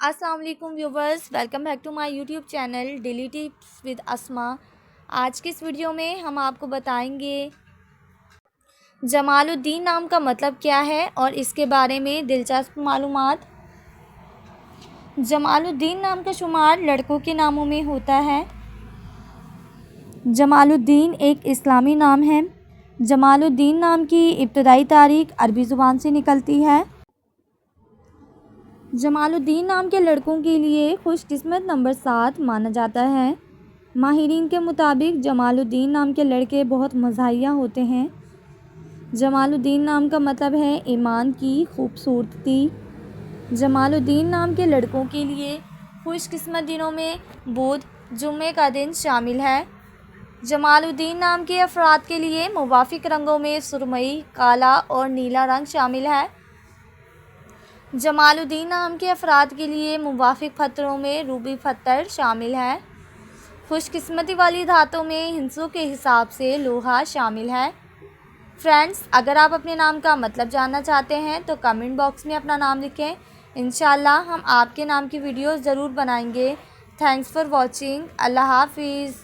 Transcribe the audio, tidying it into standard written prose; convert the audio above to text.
अस्सलाम वालेकुम viewers, welcome back to my YouTube channel daily tips with Asma. आज की इस वीडियो में हम आपको बताएंगे जमालुद्दीन नाम का मतलब क्या है और इसके बारे में दिलचस्प मालूमात। जमालुद्दीन नाम का शुमार लड़कों के नामों में होता है। जमालुद्दीन एक इस्लामी नाम है। जमालुद्दीन नाम की इब्तदाई तारीख अरबी ज़ुबान से निकलती है। जमालुद्दीन नाम के लड़कों के लिए खुशकिस्मत नंबर 7 माना जाता है। माहिरीन के मुताबिक जमालुद्दीन नाम के लड़के बहुत मज़ाहिया होते हैं। जमालुद्दीन नाम का मतलब है ईमान की खूबसूरती। जमालुद्दीन नाम के लड़कों के लिए खुशकिस्मत दिनों में बुध, जुम्मे का दिन शामिल है। जमालुद्दीन नाम के अफराद के लिए मुवाफिक रंगों में सुरमई, काला और नीला रंग शामिल है। जमालुद्दीन नाम के अफराद के लिए मुवाफिक पत्थरों में रूबी पत्थर शामिल है। खुशकिस्मती वाली धातों में हिंसों के हिसाब से लोहा शामिल है। फ्रेंड्स, अगर आप अपने नाम का मतलब जानना चाहते हैं तो कमेंट बॉक्स में अपना नाम लिखें। इंशाल्लाह हम आपके नाम की वीडियो ज़रूर बनाएंगे। Thanks for watching. अल्लाह हाफिज़।